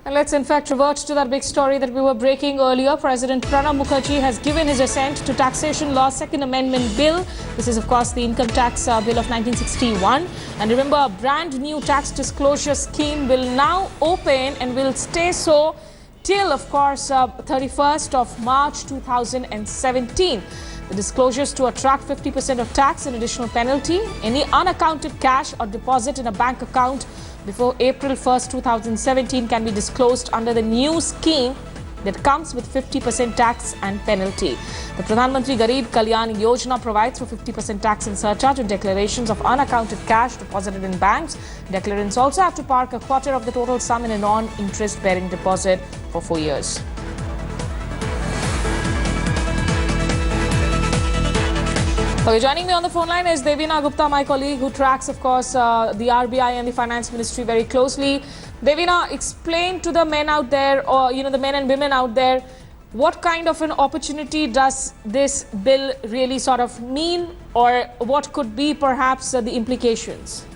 And let's in fact revert to that big story that we were breaking earlier. President Pranab Mukherjee has given his assent to Taxation Law Second Amendment Bill. This is of course the Income Tax Bill of 1961. And remember, a brand new tax disclosure scheme will now open and will stay so till of course 31st of March 2017. The disclosures to attract 50% of tax and additional penalty, any unaccounted cash or deposit in a bank account before April 1st, 2017 can be disclosed under the new scheme that comes with 50% tax and penalty. The Pradhan Mantri Garib Kalyan Yojana provides for 50% tax and surcharge on declarations of unaccounted cash deposited in banks. Declarants also have to park a quarter of the total sum in a non-interest bearing deposit for 4 years. Okay, joining me on the phone line is Devina Gupta, my colleague, who tracks, of course, the RBI and the Finance Ministry very closely. Devina, explain to the men out there, or the men and women out there, what kind of an opportunity does this bill really sort of mean, or what could be perhaps the implications?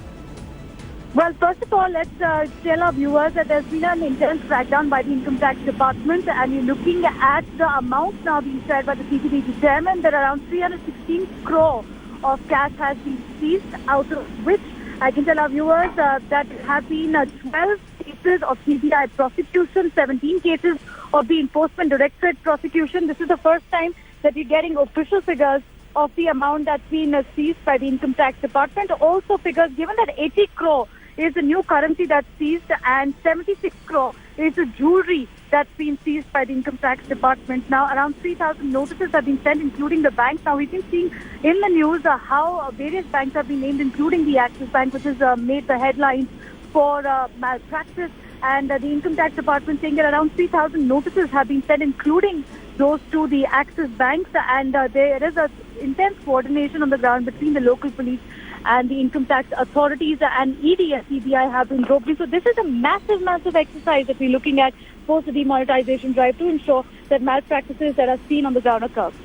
Well, first of all, let's tell our viewers that there's been an intense crackdown by the Income Tax Department, and you're looking at the amount now being shared by the CTD determined that around 316 crore of cash has been seized, out of which I can tell our viewers that have been 12 cases of CBI prosecution, 17 cases of the Enforcement Directorate prosecution. This is the first time that you're getting official figures of the amount that's been seized by the Income Tax Department. Also figures given that 80 crore is the new currency that's seized and 76 crore is the jewelry that's been seized by the Income Tax Department. Now, around 3,000 notices have been sent, including the banks. Now, we've been seeing in the news how various banks have been named, including the Axis Bank, which has made the headlines for malpractice. And the Income Tax Department saying that around 3,000 notices have been sent, including those to the Axis banks. And there is a intense coordination on the ground between the local police and the income tax authorities, and ED and CBI have been roped in. So this is a massive exercise that we're looking at post the demonetization drive to ensure that malpractices that are seen on the ground are curbed.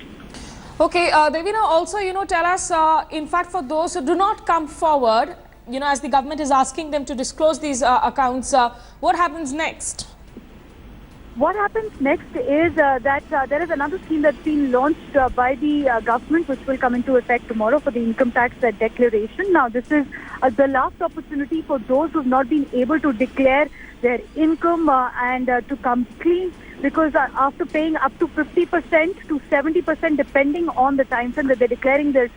Okay, Devina, also, tell us, in fact, for those who do not come forward, as the government is asking them to disclose these accounts, what happens next? What happens next is that there is another scheme that's been launched by the government, which will come into effect tomorrow for the income tax declaration. Now, this is the last opportunity for those who have not been able to declare their income and to come clean, because after paying up to 50% to 70%, depending on the time frame that they're declaring their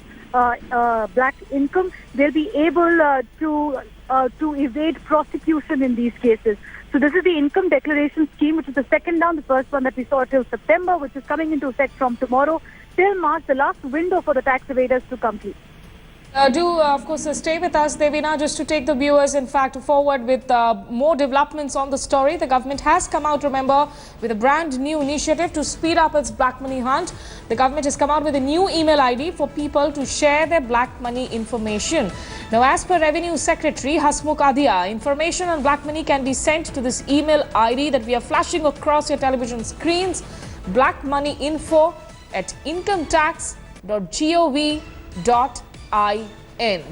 black income, they'll be able to evade prosecution in these cases. So this is the income declaration scheme, which is the second round, the first one that we saw till September, which is coming into effect from tomorrow till March, the last window for the tax evaders to complete. Of course, stay with us, Devina, just to take the viewers, in fact, forward with more developments on the story. The government has come out, remember, with a brand new initiative to speed up its black money hunt. The government has come out with a new email ID for people to share their black money information. Now, as per Revenue Secretary Hasmukh Adhia, information on black money can be sent to this email ID that we are flashing across your television screens, blackmoneyinfo@incometax.gov.in.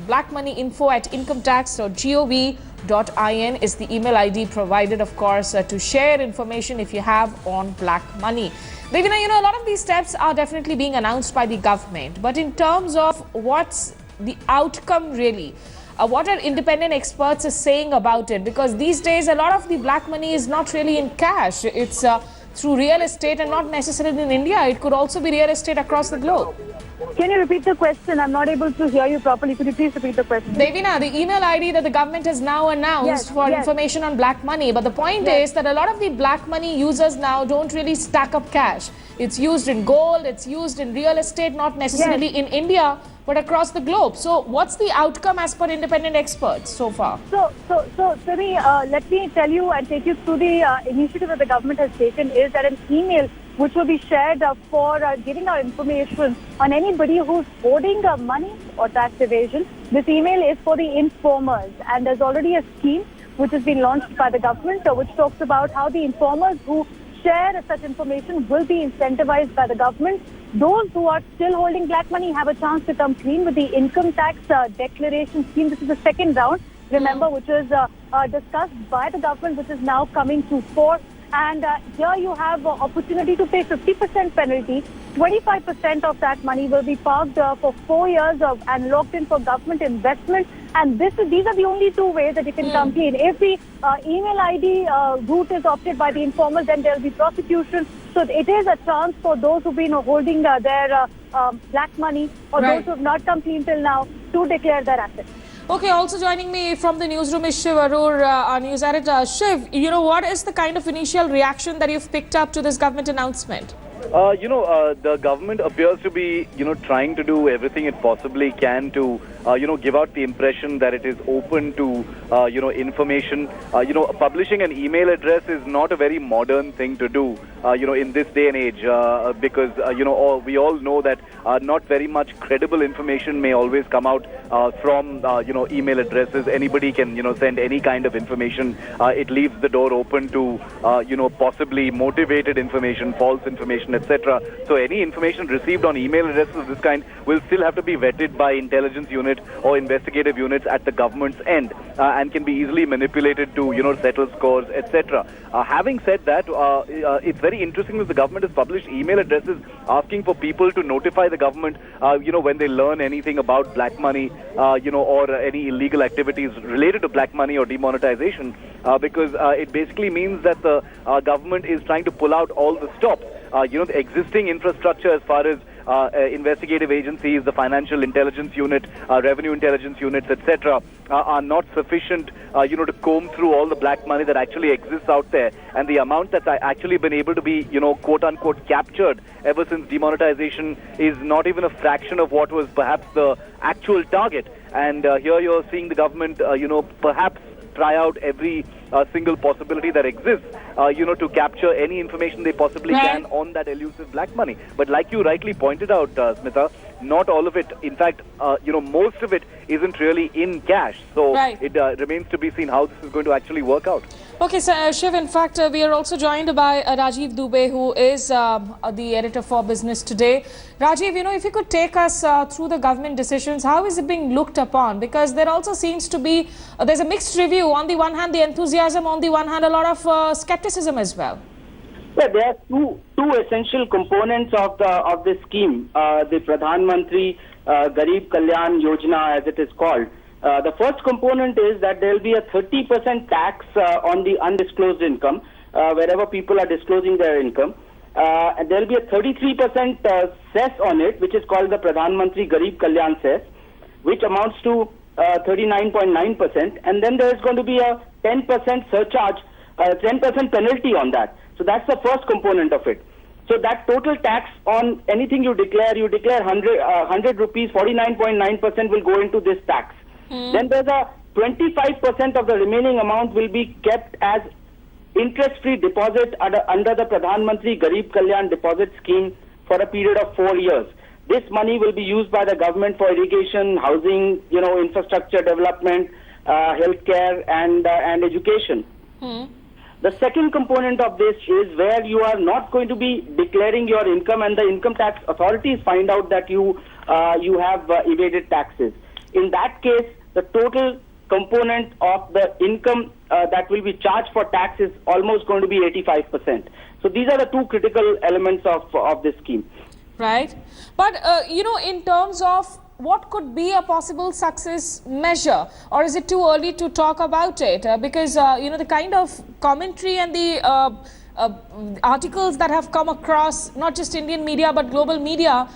blackmoneyinfo@incometax.gov.in is the email ID provided, of course, to share information if you have on black money. Devina, a lot of these steps are definitely being announced by the government, but in terms of what's the outcome really, what are independent experts saying about it? Because these days a lot of the black money is not really in cash, it's through real estate, and not necessarily in India. It could also be real estate across the globe. Can you repeat the question? I'm not able to hear you properly. Could you please repeat the question? Devina, the email ID that the government has now announced for information on black money. But the point is that a lot of the black money users now don't really stack up cash. It's used in gold, it's used in real estate, not necessarily in India, but across the globe. So what's the outcome as per independent experts so far? So Simi, let me tell you and take you through the initiative that the government has taken is that an email which will be shared for giving our information on anybody who's hoarding money or tax evasion. This email is for the informers, and there's already a scheme which has been launched by the government which talks about how the informers who share such information will be incentivized by the government. Those who are still holding black money have a chance to come clean with the income tax declaration scheme. This is the second round. remember, which was discussed by the government, which is now coming to force. And here you have opportunity to pay 50% penalty. 25% of that money will be parked for 4 years and locked in for government investment. And these are the only two ways that you can complain. If the email ID route is opted by the informal, then there will be prosecution. So it is a chance for those who've been holding their black money or those who have not come clean till now to declare their assets. Okay, also joining me from the newsroom is Shiv Arur, our news editor. Shiv, what is the kind of initial reaction that you've picked up to this government announcement? The government appears to be, trying to do everything it possibly can to, give out the impression that it is open to, information. Publishing an email address is not a very modern thing to do, in this day and age, because, we all know that not very much credible information may always come out from, email addresses. Anybody can, send any kind of information. It leaves the door open to, possibly motivated information, false information, etc. So any information received on email addresses of this kind will still have to be vetted by intelligence unit or investigative units at the government's end and can be easily manipulated to, settle scores, etc. Having said that, it's very interesting that the government has published email addresses asking for people to notify the government, when they learn anything about black money, or any illegal activities related to black money or demonetization, because it basically means that the government is trying to pull out all the stops. The existing infrastructure as far as investigative agencies, the financial intelligence unit, revenue intelligence units, etc., are not sufficient, to comb through all the black money that actually exists out there. And the amount that's actually been able to be, quote-unquote, captured ever since demonetization is not even a fraction of what was perhaps the actual target. And here you're seeing the government, perhaps try out every single possibility that exists, to capture any information they possibly can on that elusive black money. But like you rightly pointed out, Smita, not all of it, in fact, most of it isn't really in cash. So it remains to be seen how this is going to actually work out. Okay, so Shiv, in fact, we are also joined by Rajiv Dubey, who is the editor for Business Today. Rajiv, if you could take us through the government decisions, how is it being looked upon? Because there also seems to be, there's a mixed review. On the one hand, the enthusiasm, on the one hand, a lot of skepticism as well. Yeah, there are two essential components of this scheme, the Pradhan Mantri Garib Kalyan Yojana, as it is called. The first component is that there will be a 30% tax on the undisclosed income, wherever people are disclosing their income. And there will be a 33% cess on it, which is called the Pradhan Mantri Garib Kalyan cess, which amounts to 39.9%. And then there is going to be a 10% surcharge, 10% penalty on that. So that's the first component of it. So that total tax on anything you declare 100 rupees, 49.9% will go into this tax. Then there's a 25% of the remaining amount will be kept as interest-free deposit under the Pradhan Mantri Garib Kalyan deposit scheme for a period of 4 years. This money will be used by the government for irrigation, housing, infrastructure development, healthcare, and education. The second component of this is where you are not going to be declaring your income, and the income tax authorities find out that you have evaded taxes. In that case, the total component of the income that will be charged for tax is almost going to be 85%. So these are the two critical elements of this scheme. Right. But, in terms of what could be a possible success measure, or is it too early to talk about it? Because, the kind of commentary and the articles that have come across, not just Indian media, but global media,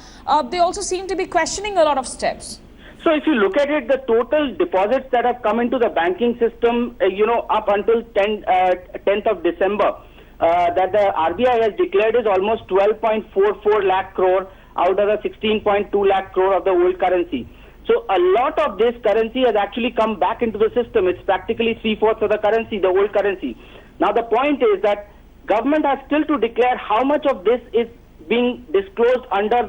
they also seem to be questioning a lot of steps. So if you look at it, the total deposits that have come into the banking system, up until 10th of December, that the RBI has declared is almost 12.44 lakh crore out of the 16.2 lakh crore of the old currency. So a lot of this currency has actually come back into the system. It's practically 3/4 of the currency, the old currency. Now the point is that government has still to declare how much of this is being disclosed under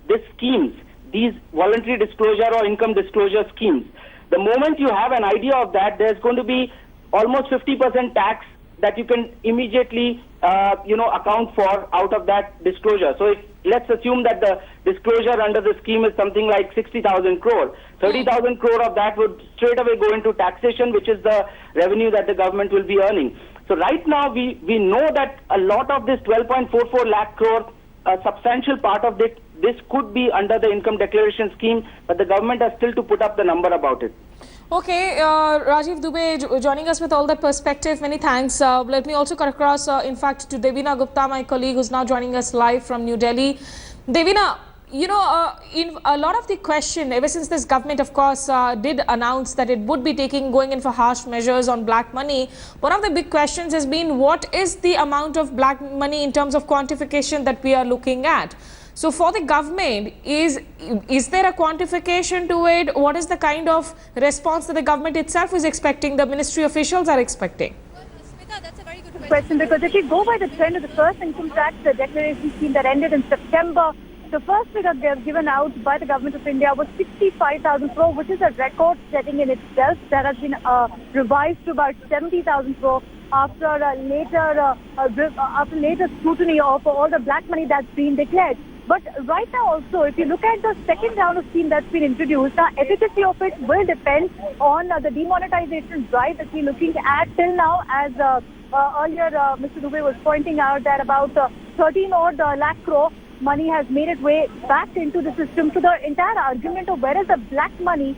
these schemes, these voluntary disclosure or income disclosure schemes. The moment you have an idea of that, there's going to be almost 50% tax that you can immediately, account for out of that disclosure. So let's assume that the disclosure under the scheme is something like 60,000 crore. 30,000 crore of that would straight away go into taxation, which is the revenue that the government will be earning. So right now we know that a lot of this 12.44 lakh crore, a substantial part of this could be under the income declaration scheme, but the government has still to put up the number about it. Okay, Rajiv Dubey joining us with all that perspective. Many thanks. Let me also cut across, in fact, to Devina Gupta, my colleague, who's now joining us live from New Delhi. Devina, in a lot of the question, ever since this government, of course, did announce that it would be going in for harsh measures on black money, one of the big questions has been, what is the amount of black money in terms of quantification that we are looking at? So for the government, is there a quantification to it? What is the kind of response that the government itself is expecting, the ministry officials are expecting? That's a very good question, because if you go by the trend of the first income tax declaration scheme that ended in September, the first figure given out by the government of India was 65,000 crore, which is a record setting in itself. That has been revised to about 70,000 crore after later scrutiny of all the black money that's been declared. But right now also, if you look at the second round of scheme that's been introduced, the efficacy of it will depend on the demonetization drive that we're looking at till now. As earlier Mr. Dubey was pointing out that about 13 odd lakh crore money has made its way back into the system. So the entire argument of where is the black money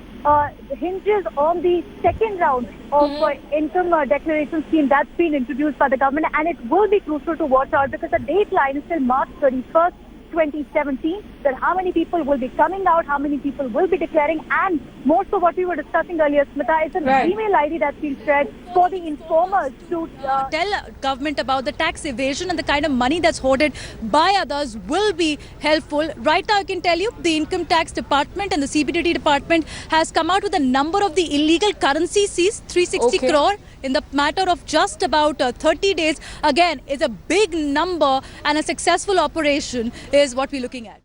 hinges on the second round of income declaration scheme that's been introduced by the government, and it will be crucial to watch out because the deadline is till March 31st. 2017, that how many people will be coming out, how many people will be declaring, and more so what we were discussing earlier, Smita, it's an email ID that's been shared for the informers to tell government about the tax evasion and the kind of money that's hoarded by others will be helpful. Right now, I can tell you the income tax department and the CBDT department has come out with a number of the illegal currency seized, 360 crore in the matter of just about 30 days. Again, is a big number, and a successful operation is what we're looking at.